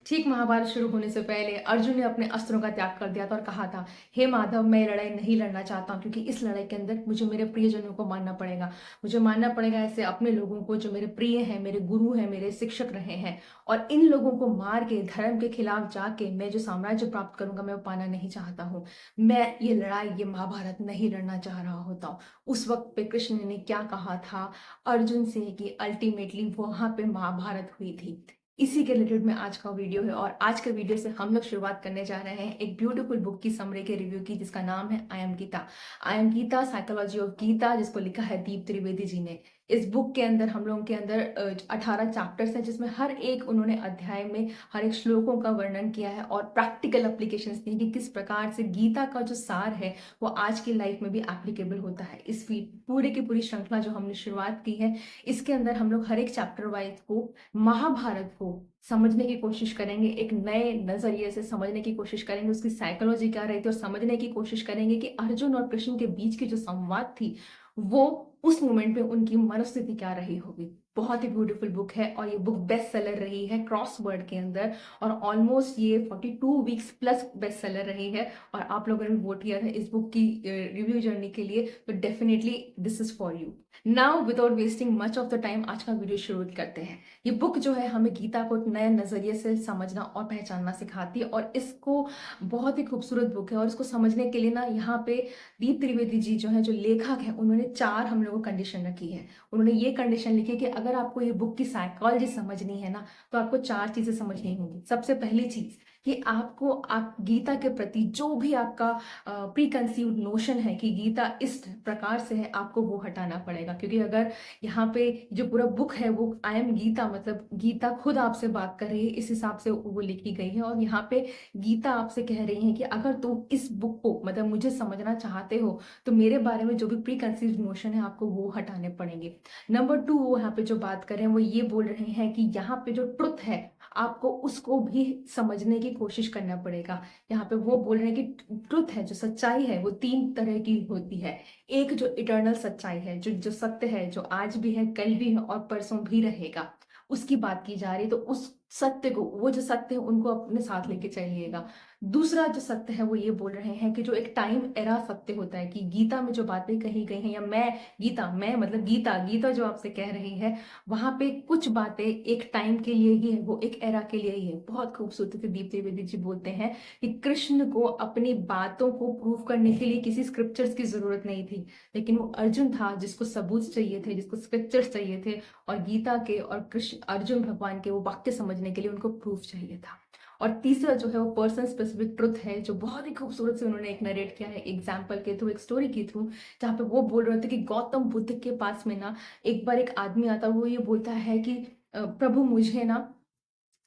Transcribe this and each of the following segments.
ठीक महाभारत शुरू होने से पहले अर्जुन ने अपने अस्त्रों का त्याग कर दिया था और कहा था, हे माधव, मैं ये लड़ाई नहीं लड़ना चाहता हूँ क्योंकि इस लड़ाई के अंदर मुझे मेरे प्रियजनों को मानना पड़ेगा। मुझे मानना पड़ेगा ऐसे अपने लोगों को जो मेरे प्रिय हैं, मेरे गुरु हैं, मेरे शिक्षक रहे हैं। और इन लोगों को मार के धर्म के खिलाफ जाके मैं जो साम्राज्य प्राप्त करूंगा, मैं वो पाना नहीं चाहता हूँ। मैं ये लड़ाई, ये महाभारत नहीं लड़ना चाह रहा होता हूँ। उस वक्त पे कृष्ण ने क्या कहा था अर्जुन से कि अल्टीमेटली वहां पे महाभारत हुई थी। इसी के रिलेटेड में आज का वीडियो है और आज के वीडियो से हम लोग शुरुआत करने जा रहे हैं एक ब्यूटीफुल बुक की समरी के रिव्यू की, जिसका नाम है I am Gita. I am Gita, psychology of Gita, जिसको लिखा है दीप त्रिवेदी जी ने। इस बुक के अंदर हम लोगों के अंदर 18 चैप्टर्स हैं, जिसमें हर एक उन्होंने अध्याय में हर एक श्लोकों का वर्णन किया है और प्रैक्टिकल एप्लीकेशंस दी कि किस प्रकार से गीता का जो सार है वो आज की लाइफ में भी एप्लीकेबल होता है। इस पूरे की पूरी श्रृंखला जो हमने शुरुआत की है, इसके अंदर हम लोग हर एक चैप्टर वाइज को, महाभारत को समझने की कोशिश करेंगे, एक नए नजरिए से समझने की कोशिश करेंगे, उसकी साइकोलॉजी क्या रही थी और समझने की कोशिश करेंगे कि अर्जुन और कृष्ण के बीच की जो संवाद थी वो उस मोमेंट पे उनकी मनोस्थिति क्या रही होगी। बहुत ही ब्यूटीफुल बुक है और ये बुक बेस्ट सेलर रही है क्रॉसवर्ड के अंदर, और ऑलमोस्ट ये 42 वीक्स प्लस बेस्ट सेलर रही है। और आप लोगों ने वोट किया था इस बुक की रिव्यू जर्नी के लिए, तो definitely this is for you. Now without wasting much of the time, आज का वीडियो शुरू करते हैं। ये बुक जो है हमें गीता को एक नए नजरिए से समझना और पहचानना सिखाती है, और इसको बहुत ही खूबसूरत बुक है। और इसको समझने के लिए ना, यहाँ पे दीप त्रिवेदी जी जो है, जो लेखक है, उन्होंने 4 हम लोगों को कंडीशन रखी है। उन्होंने ये कंडीशन लिखी है कि अगर आपको ये बुक की साइकोलॉजी समझनी है ना, तो आपको 4 चीजें समझनी होंगी। सबसे पहली चीज कि आपको आप गीता के प्रति जो भी आपका प्री कंसीव्ड नोशन है कि गीता इस प्रकार से है, आपको वो हटाना पड़ेगा। क्योंकि अगर यहाँ पे जो पूरा बुक है वो आई एम गीता, मतलब गीता खुद आपसे बात कर रही है, इस हिसाब से वो लिखी गई है। और यहाँ पे गीता आपसे कह रही है कि अगर तुम इस बुक को, मतलब मुझे समझना चाहते हो, तो मेरे बारे में जो भी प्री कंसीव्ड नोशन है आपको वो हटाने पड़ेंगे। नंबर 2, वो यहाँ पे जो बात कर रहे हैं वो ये बोल रहे हैं कि यहाँ पे जो ट्रुथ है, आपको उसको भी समझने की कोशिश करना पड़ेगा। यहाँ पे वो बोल रहे हैं कि ट्रुथ है, जो सच्चाई है, वो 3 तरह की होती है। एक जो इटर्नल सच्चाई है, जो जो सत्य है, जो आज भी है, कल भी है और परसों भी रहेगा, उसकी बात की जा रही है। तो उस सत्य को, वो जो सत्य है, उनको अपने साथ लेके चलिएगा। दूसरा जो सत्य है वो ये बोल रहे हैं कि जो एक टाइम एरा सत्य होता है, कि गीता में जो बातें कही गई हैं, या मैं मतलब गीता गीता जो आपसे कह रही है, वहां पे कुछ बातें एक टाइम के लिए ही है, वो एक एरा के लिए ही है। बहुत खूबसूरती से दीप त्रिवेदी जी बोलते हैं कि कृष्ण को अपनी बातों को प्रूव करने के लिए किसी स्क्रिप्चर्स की जरूरत नहीं थी, लेकिन वो अर्जुन था जिसको सबूत चाहिए थे, जिसको स्क्रिप्चर्स चाहिए थे। और गीता के और कृष्ण अर्जुन भगवान के वो वाक्य समझने के लिए उनको प्रूफ चाहिए था। और तीसरा जो है वो पर्सन स्पेसिफिक ट्रुथ है, जो बहुत ही खूबसूरत से उन्होंने एक नरेट किया है एग्जाम्पल के थ्रू, एक स्टोरी के थ्रू, जहाँ पे वो बोल रहे थे कि गौतम बुद्ध के पास में ना एक बार एक आदमी आता है, वो ये बोलता है कि प्रभु, मुझे ना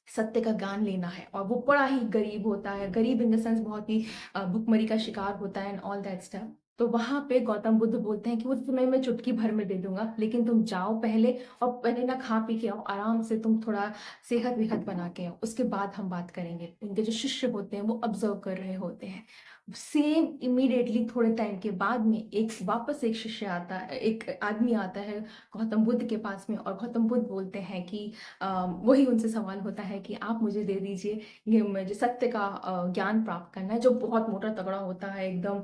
सत्य का ज्ञान लेना है। और वो बड़ा ही गरीब होता है, गरीब इन द सेंस बहुत ही भुखमरी का शिकार होता है एंड ऑल दैट स्टफ। तो वहां पे गौतम बुद्ध बोलते हैं कि वो तुम्हें मैं चुटकी भर में दे दूंगा, लेकिन तुम जाओ पहले, और पहले ना खा पी के आओ आराम से, तुम थोड़ा सेहत वेहत बना के आओ, उसके बाद हम बात करेंगे। उनके जो शिष्य होते हैं वो ऑब्जर्व कर रहे होते हैं। सेम इमीडिएटली थोड़े टाइम के बाद में एक शिष्य आता है, एक आदमी आता है गौतम बुद्ध के पास में, और गौतम बुद्ध बोलते हैं कि वही उनसे सवाल होता है कि आप मुझे दे दीजिए, ये मुझे सत्य का ज्ञान प्राप्त करना है, जो बहुत मोटा तगड़ा होता है, एकदम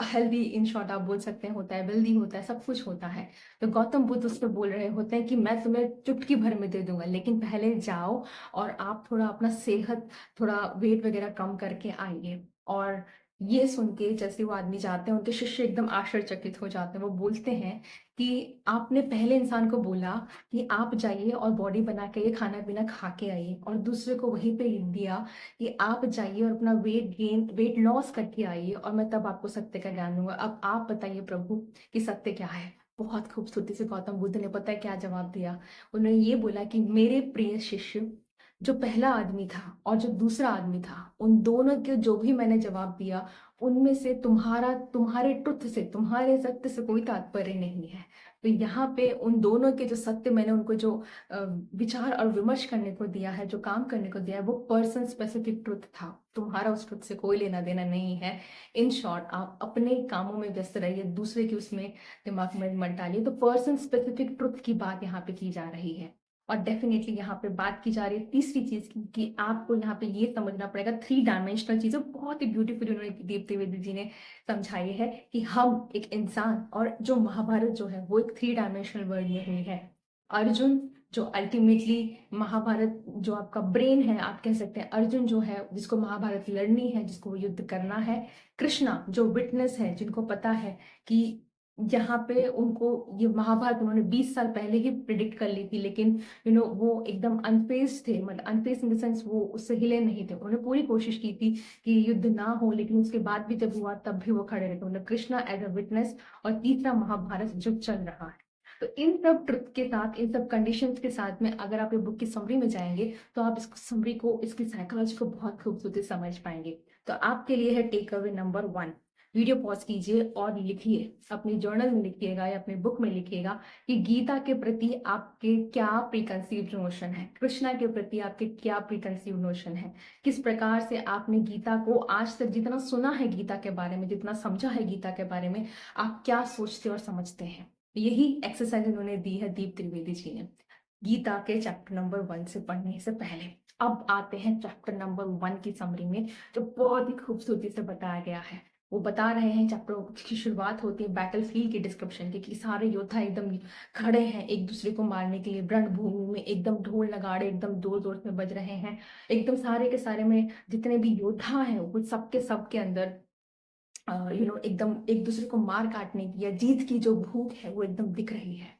हेल्दी, इन शॉर्ट आप बोल सकते हैं, होता है, वेल्दी होता है, सब कुछ होता है। तो गौतम बुद्ध उसको बोल रहे होते हैं कि मैं तुम्हें चुटकी भर में दे दूंगा, लेकिन पहले जाओ और आप थोड़ा अपना सेहत, थोड़ा वेट वगैरह कम करके आइए। और ये सुन के जैसे वो आदमी जाते हैं, उनके शिष्य एकदम आश्चर्यचकित हो जाते हैं। वो बोलते हैं कि आपने पहले इंसान को बोला कि आप जाइए और बॉडी बना के ये खाना पीना खा के आइए, और दूसरे को वहीं पे दिया कि आप जाइए और अपना वेट लॉस करके आइए, और मैं तब आपको सत्य का ज्ञान दूंगा। अब आप बताइए प्रभु कि सत्य क्या है। बहुत खूबसूरती से गौतम बुद्ध ने पता है क्या जवाब दिया। उन्होंने ये बोला कि मेरे प्रिय शिष्य, जो पहला आदमी था और जो दूसरा आदमी था, उन दोनों के जो भी मैंने जवाब दिया, उनमें से तुम्हारे ट्रुथ से, तुम्हारे सत्य से कोई तात्पर्य नहीं है। तो यहाँ पे उन दोनों के जो सत्य मैंने उनको जो विचार और विमर्श करने को दिया है, जो काम करने को दिया है, वो पर्सन स्पेसिफिक ट्रुथ था। तुम्हारा उस ट्रुथ से कोई लेना देना नहीं है। इन शॉर्ट, आप अपने कामों में व्यस्त रहिए, दूसरे की उसमें दिमाग में मत डालिए। तो पर्सन स्पेसिफिक ट्रुथ की बात यहाँ पे की जा रही है। और डेफिनेटली यहाँ पे बात की जा रही है तीसरी चीज की कि आपको यहाँ पे ये समझना पड़ेगा, थ्री डायमेंशनल चीजें बहुत ही ब्यूटीफुली उन्होंने दीप त्रिवेदी जी ने समझाई है कि हम एक इंसान, और जो महाभारत जो है वो एक थ्री डायमेंशनल वर्ल्ड में हुई है। अर्जुन जो अल्टीमेटली महाभारत, जो आपका ब्रेन है आप कह सकते हैं, अर्जुन जो है जिसको महाभारत लड़नी है, जिसको युद्ध करना है। कृष्णा जो विटनेस है, जिनको पता है कि यहाँ पे उनको ये महाभारत उन्होंने 20 साल पहले ही प्रिडिक्ट कर ली थी, लेकिन वो एकदम अनफेस्ड थे, मतलब अनफेस्ड इन द सेंस वो उससे हिले नहीं थे। उन्होंने पूरी कोशिश की थी कि युद्ध ना हो, लेकिन उसके बाद भी जब हुआ तब भी वो खड़े रहे थे, मतलब कृष्णा एज अ विटनेस। और तीसरा महाभारत जो चल रहा है। तो इन सब ट्रुथ के साथ, इन सब कंडीशंस के साथ में अगर आप ये बुक की समरी में जाएंगे तो आप इस समरी को, इसकी साइकोलॉजी को बहुत खूबसूरती से समझ पाएंगे। तो आपके लिए है takeaway number 1। Video pause कीजिए और लिखिए, अपनी जर्नल में लिखिएगा या अपनी बुक में लिखिएगा कि गीता के प्रति आपके क्या प्रीकंसीव्ड नोशन है, कृष्णा के प्रति आपके क्या प्रीकंसीव्ड नोशन है, किस प्रकार से आपने गीता को आज तक जितना सुना है गीता के बारे में, जितना समझा है गीता के बारे में, आप क्या सोचते और समझते हैं। यही एक्सरसाइज उन्होंने दी है दीप त्रिवेदी जी ने गीता के चैप्टर नंबर 1 से पढ़ने से पहले। अब आते हैं चैप्टर नंबर 1 की समरी में, जो बहुत ही खूबसूरती से बताया गया है। वो बता रहे हैं, चैप्टर की शुरुआत होती है बैटलफील्ड की डिस्क्रिप्शन की, कि सारे योद्धा एकदम खड़े हैं एक दूसरे को मारने के लिए रणभूमि में, एकदम ढोल नगाड़े एकदम जोर जोर से बज रहे हैं, एकदम सारे के सारे में जितने भी योद्धा हैं वो सबके सबके अंदर एकदम एक दूसरे को मार काटने की या जीत की जो भूख है वो एकदम दिख रही है।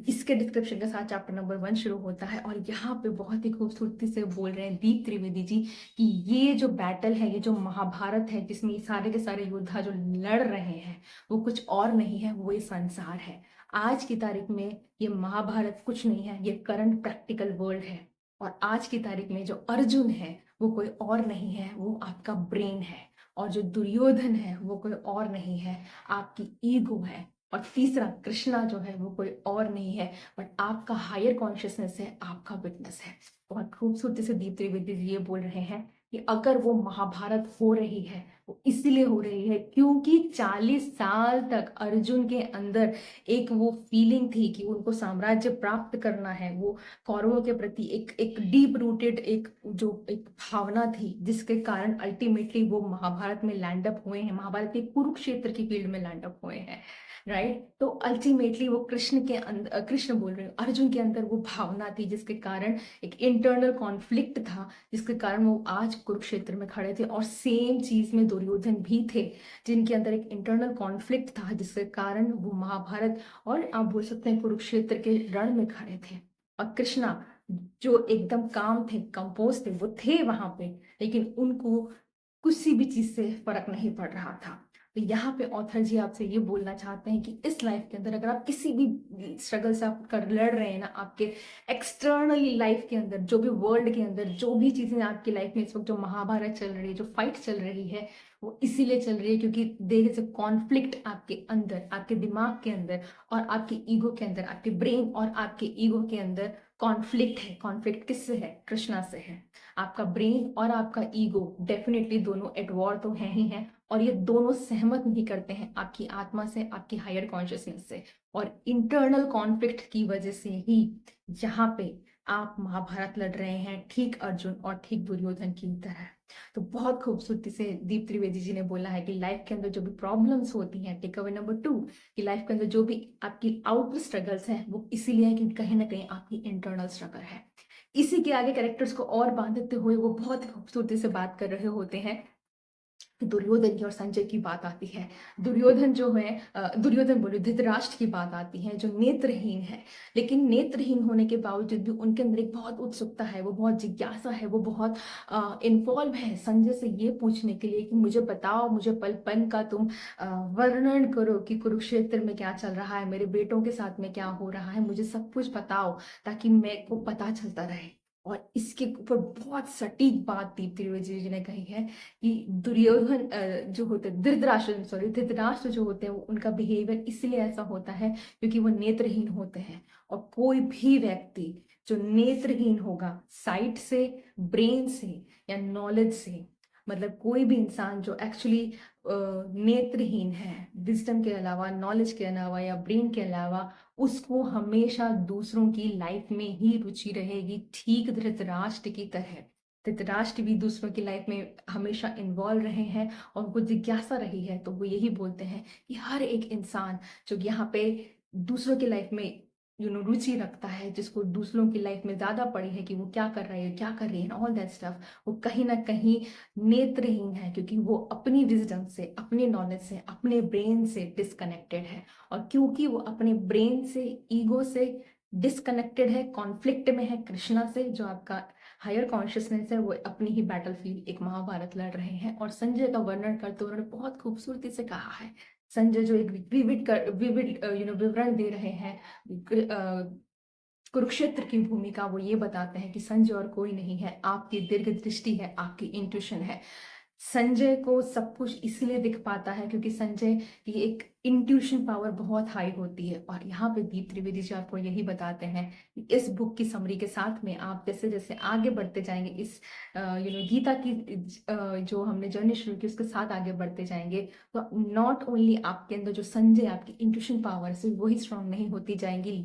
इसके डिस्क्रिप्शन के साथ चैप्टर नंबर 1 शुरू होता है, और यहाँ पे बहुत ही खूबसूरती से बोल रहे हैं दीप त्रिवेदी जी कि ये जो बैटल है, ये जो महाभारत है, जिसमें ये सारे के सारे योद्धा जो लड़ रहे हैं, वो कुछ और नहीं है, वो ये संसार है। आज की तारीख में ये महाभारत कुछ नहीं है, ये करंट प्रैक्टिकल वर्ल्ड है। और आज की तारीख में जो अर्जुन है वो कोई और नहीं है, वो आपका ब्रेन है। और जो दुर्योधन है वो कोई और नहीं है, आपकी ईगो है। और तीसरा कृष्णा जो है वो कोई और नहीं है, बट आपका हायर कॉन्शियसनेस है, आपका विटनेस है। बहुत खूबसूरती से दीप त्रिवेदी जी ये बोल रहे हैं कि अगर वो महाभारत हो रही है वो इसीलिए हो रही है क्योंकि 40 साल तक अर्जुन के अंदर एक वो फीलिंग थी कि उनको साम्राज्य प्राप्त करना है। वो कौरवों के प्रति एक एक डीप रूटेड एक जो एक भावना थी, जिसके कारण अल्टीमेटली वो महाभारत में लैंड अप हुए हैं, महाभारत के कुरुक्षेत्र की फील्ड में लैंड अप हुए हैं। राइट, तो अल्टीमेटली वो कृष्ण के अंदर, कृष्ण बोल रहे हो, अर्जुन के अंदर वो भावना थी, जिसके कारण एक इंटरनल कॉन्फ्लिक्ट था, जिसके कारण वो आज कुरुक्षेत्र में खड़े थे। और सेम चीज में दुर्योधन भी थे, जिनके अंदर एक इंटरनल कॉन्फ्लिक्ट था, जिसके कारण वो महाभारत और आप बोल सकते हैं कुरुक्षेत्र के रण में खड़े थे। और कृष्णा जो एकदम काम थे, कंपोज थे, वो थे वहां पे, लेकिन उनको किसी भी चीज से फर्क नहीं पड़ रहा था। तो यहाँ पे ऑथर जी आपसे ये बोलना चाहते हैं कि इस लाइफ के अंदर अगर आप किसी भी स्ट्रगल से आप कर लड़ रहे हैं ना, आपके एक्सटर्नली लाइफ के अंदर, जो भी वर्ल्ड के अंदर जो भी चीजें आपकी लाइफ में इस वक्त जो महाभारत चल रही है, जो फाइट चल रही है, वो इसीलिए चल रही है क्योंकि देयर इज अ कॉन्फ्लिक्ट आपके अंदर, आपके दिमाग के अंदर और आपके ईगो के अंदर, आपके ब्रेन और आपके ईगो के अंदर कॉन्फ्लिक्ट है। कॉन्फ्लिक्ट किससे है? कृष्णा से है। आपका ब्रेन और आपका ईगो डेफिनेटली दोनों एट वॉर तो है ही हैं, और ये दोनों सहमत नहीं करते हैं आपकी आत्मा से, आपकी हायर कॉन्शियसनेस से। और इंटरनल कॉन्फ्लिक्ट की वजह से ही यहाँ पे आप महाभारत लड़ रहे हैं, ठीक अर्जुन और ठीक दुर्योधन की तरह। तो बहुत खूबसूरती से दीप त्रिवेदी जी ने बोला है कि लाइफ के अंदर जो भी प्रॉब्लम्स होती हैं, टेक अवे नंबर 2, कि लाइफ के अंदर जो भी आपकी आउटर स्ट्रगल्स हैं वो इसीलिए है कि कहीं ना कहीं आपकी इंटरनल स्ट्रगल है। इसी के आगे कैरेक्टर्स को और बांधते हुए वो बहुत खूबसूरती से बात कर रहे होते हैं। दुर्योधन की और संजय की बात आती है। दुर्योधन जो है, दुर्योधन बोले धृतराष्ट्र की बात आती है, जो नेत्रहीन है, लेकिन नेत्रहीन होने के बावजूद भी उनके अंदर एक बहुत उत्सुकता है, वो बहुत जिज्ञासा है, वो बहुत इन्वॉल्व है संजय से ये पूछने के लिए कि मुझे बताओ, मुझे पल पल का तुम वर्णन करो कि कुरुक्षेत्र में क्या चल रहा है, मेरे बेटों के साथ में क्या हो रहा है, मुझे सब कुछ बताओ ताकि मेरे को पता चलता रहे। और इसके ऊपर बहुत सटीक बात दीप त्रिवेदी जी ने कही है कि दुर्योधन जो होते हैं, धृतराष्ट्र, सॉरी, धृतराष्ट्र जो होते हैं वो उनका बिहेवियर इसलिए ऐसा होता है क्योंकि वो नेत्रहीन होते हैं। और कोई भी व्यक्ति जो नेत्रहीन होगा, साइट से, ब्रेन से या नॉलेज से, मतलब कोई भी इंसान जो एक्चुअली नेत्रहीन है, विज़डम के अलावा, नॉलेज के अलावा या ब्रेन के अलावा, उसको हमेशा दूसरों की लाइफ में ही रुचि रहेगी, ठीक धृतराष्ट्र की तरह। धृतराष्ट्र भी दूसरों की लाइफ में हमेशा इन्वॉल्व रहे हैं और उनको जिज्ञासा रही है, तो वो यही बोलते हैं कि हर एक इंसान जो यहाँ पे दूसरों की लाइफ में रुचि रखता है, जिसको दूसरों की लाइफ में ज़्यादा पड़ी है कि वो क्या कर रहा है, क्या कर रही है, ऑल दैट स्टफ, वो कहीं न कहीं नेत्रहीन है, क्योंकि वो अपनी विज़डम से, अपने नॉलेज से, अपने ब्रेन से डिस्कनेक्टेड है। और क्योंकि वो अपने ब्रेन से, ईगो से डिस्कनेक्टेड है, कॉन्फ्लिक्ट में है कृष्णा से, जो आपका हायर कॉन्शियसनेस है, वो अपनी ही बैटलफील्ड एक महाभारत लड़ रहे हैं। और संजय का वर्णन करते हुए उन्होंने बहुत खूबसूरती से कहा है। संजय जो एक विविड विवरण दे रहे हैं कुरुक्षेत्र की भूमिका, वो ये बताते हैं कि संजय और कोई नहीं है, आपकी दीर्घ दृष्टि है, आपकी इंट्यूशन है। संजय को सब कुछ इसलिए दिख पाता है क्योंकि संजय की एक इंट्यूशन पावर बहुत हाई होती है। और यहाँ पे दीप त्रिवेदी जी आपको यही बताते हैं कि इस बुक की समरी के साथ में आप जैसे जैसे आगे बढ़ते जाएंगे, इस गीता की जो हमने जर्नी शुरू की उसके साथ आगे बढ़ते जाएंगे, तो नॉट ओनली आपके अंदर जो संजय, आपकी इंट्यूशन पावर से वही स्ट्रांग नहीं होती जाएंगी,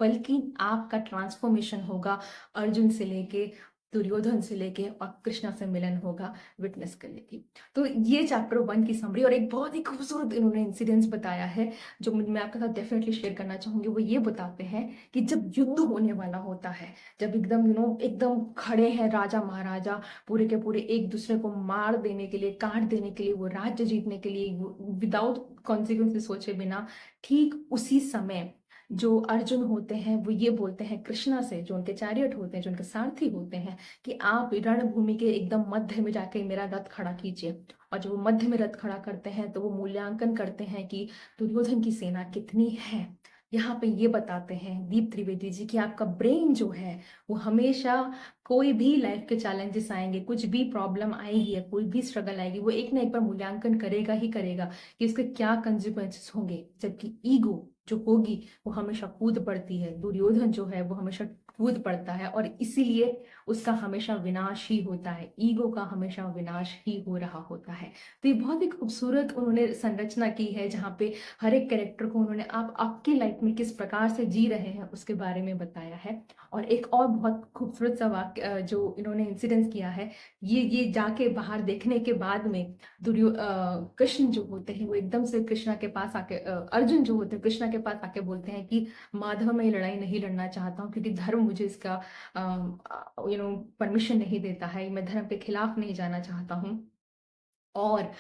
बल्कि आपका ट्रांसफॉर्मेशन होगा अर्जुन से लेके, दुर्योधन से लेके और कृष्णा से मिलन होगा विटनेस करने की। तो ये चैप्टर 1 की समरी, और एक बहुत ही खूबसूरत इन्होंने इंसिडेंट्स बताया है जो मैं आपके साथ डेफिनेटली शेयर करना चाहूंगी। वो ये बताते हैं कि जब युद्ध होने वाला होता है, जब एकदम एकदम खड़े हैं राजा महाराजा पूरे के पूरे एक दूसरे को मार देने के लिए, काट देने के लिए, वो राज्य जीतने के लिए विदाउट कॉन्सिक्वेंसेस सोचे बिना, ठीक उसी समय जो अर्जुन होते हैं वो ये बोलते हैं कृष्णा से, जो उनके चैरियट होते हैं, जो उनके सारथी होते हैं, कि आप रणभूमि के एकदम मध्य में जाके मेरा रथ खड़ा कीजिए। और जब वो मध्य में रथ खड़ा करते हैं तो वो मूल्यांकन करते हैं कि दुर्योधन की सेना कितनी है। यहाँ पे ये बताते हैं दीप त्रिवेदी जी कि आपका ब्रेन जो है वो हमेशा, कोई भी लाइफ के चैलेंजेस आएंगे, कुछ भी प्रॉब्लम आएगी या कोई भी स्ट्रगल आएगी, वो एक ना एक बार मूल्यांकन करेगा ही करेगा कि इसके क्या कंसिक्वेंसेस होंगे। जबकि ईगो जो होगी वो हमेशा कूद पड़ती है, दुर्योधन जो है वो हमेशा कूद पड़ता है, और इसीलिए उसका हमेशा विनाश ही होता है, ईगो का हमेशा विनाश ही हो रहा होता है। तो ये बहुत ही खूबसूरत उन्होंने संरचना की है, जहाँ पे हर एक कैरेक्टर को उन्होंने आप आपकी लाइफ में किस प्रकार से जी रहे हैं उसके बारे में बताया है। और एक और बहुत खूबसूरत सा वाक्य जो इन्होंने इंसिडेंस किया है, ये जाके बाहर देखने के बाद में कृष्ण जो होते हैं वो एकदम से कृष्णा के पास आके अर्जुन जो होते हैं कृष्णा के पास आके बोलते हैं कि माधव, मैं ये लड़ाई नहीं लड़ना चाहता हूँ, क्योंकि धर्म मुझे इसका परमिशन नहीं देता है, मैं धर्म के खिलाफ नहीं जाना चाहता हूँ। और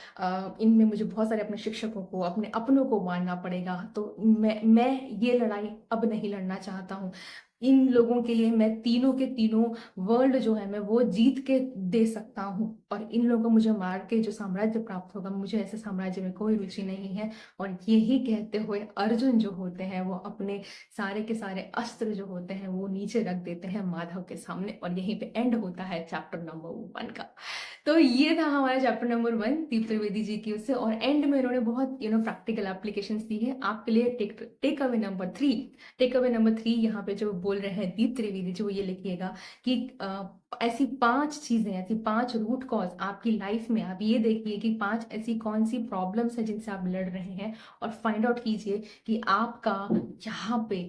इनमें मुझे बहुत सारे अपने शिक्षकों को, अपने अपनों को मानना पड़ेगा, तो मैं ये लड़ाई अब नहीं लड़ना चाहता हूँ। इन लोगों के लिए मैं तीनों के तीनों वर्ल्ड जो है मैं वो जीत के दे सकता हूँ, और इन लोगों को मुझे मार के जो साम्राज्य प्राप्त होगा, मुझे ऐसे साम्राज्य में कोई रुचि नहीं है। और यही कहते हुए अर्जुन जो होते हैं वो अपने सारे के सारे अस्त्र जो होते हैं वो नीचे रख देते हैं माधव के सामने, और यहीं पे एंड होता है चैप्टर नंबर 1 का। तो ये था हमारा चैप्टर नंबर 1 दीप त्रिवेदी जी की उससे, और एंड में उन्होंने बहुत प्रैक्टिकल एप्लीकेशंस दी है आपके लिए। Takeaway number 3, takeaway number 3 यहाँ पे जो बोल रहे हैं दीप त्रिवेदी जी, वो ये लिखिएगा कि ऐसी 5 चीजें, ऐसी 5 रूट कॉज आपकी लाइफ में, आप ये देखिए कि 5 ऐसी कौन सी प्रॉब्लम्स है जिनसे आप लड़ रहे हैं, और फाइंड आउट कीजिए कि आपका यहाँ पे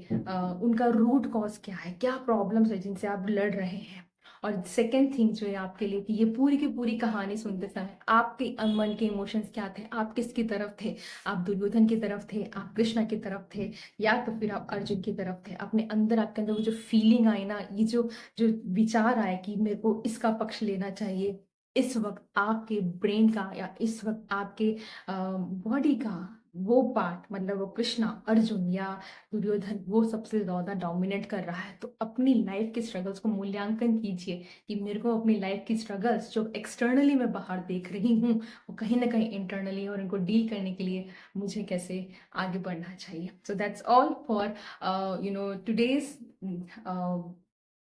उनका रूट कॉज क्या है, क्या प्रॉब्लम्स है जिनसे आप लड़ रहे हैं। और सेकेंड थिंग जो है आपके लिए कि ये पूरी की पूरी कहानी सुनते समय आपके मन के इमोशंस क्या थे, आप किसकी तरफ थे, आप दुर्योधन की तरफ थे, आप कृष्णा की तरफ थे, या तो फिर आप अर्जुन की तरफ थे। अपने अंदर, आपके अंदर वो जो फीलिंग आई ना, ये जो जो विचार आए कि मेरे को इसका पक्ष लेना चाहिए, इस वक्त आपके ब्रेन का या इस वक्त आपके बॉडी का वो पार्ट, मतलब वो कृष्णा, अर्जुन या दुर्योधन, वो सबसे ज्यादा डोमिनेट कर रहा है। तो अपनी लाइफ के स्ट्रगल्स को मूल्यांकन कीजिए कि मेरे को अपनी लाइफ की स्ट्रगल्स जो एक्सटर्नली मैं बाहर देख रही हूँ, वो कहीं ना कहीं इंटरनली, और इनको डील करने के लिए मुझे कैसे आगे बढ़ना चाहिए। So that's all for today's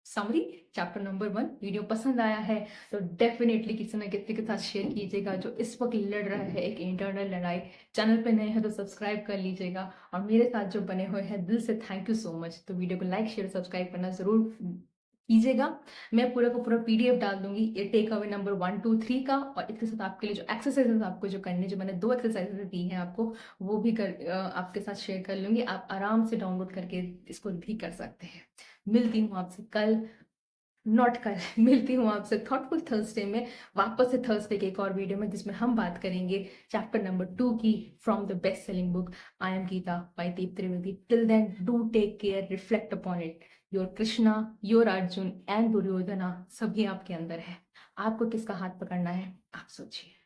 summary chapter number 1। Video पसंद आया है तो डेफिनेटली किसी न किसी के साथ शेयर कीजिएगा जो इस वक्त लड़ रहा है एक इंटरनल लड़ाई। चैनल पे नए हैं तो सब्सक्राइब कर लीजिएगा, और मेरे साथ जो बने हुए हैं दिल से थैंक यू सो मच। तो वीडियो को लाइक शेयर सब्सक्राइब करना जरूर कीजिएगा। मैं पूरा का पूरा पीडीएफ डाल दूँगी, ये टेक अवे नंबर 1, 2, 3 का, और इसके साथ आपके लिए जो एक्सरसाइज़ेज़ आपको जो करने, जो मैंने 2 एक्सरसाइज़ेज़ दी हैं आपको, वो भी आपके साथ शेयर कर लूँगी। आप आराम से डाउनलोड करके इसको भी कर सकते हैं। मिलती हूँ आपसे कल, नॉट कल मिलती हूँ आपसे थॉटफुल थर्सडे में, वापस से थर्सडे के एक और वीडियो में, जिसमें हम बात करेंगे चैप्टर नंबर 2 की, from the best selling book I am Gita by Deep Trivedi. Till then do take care, reflect upon it. Your Krishna, your Arjun and Duryodhana सभी आपके अंदर है। आपको किसका हाथ पकड़ना है, आप सोचिए।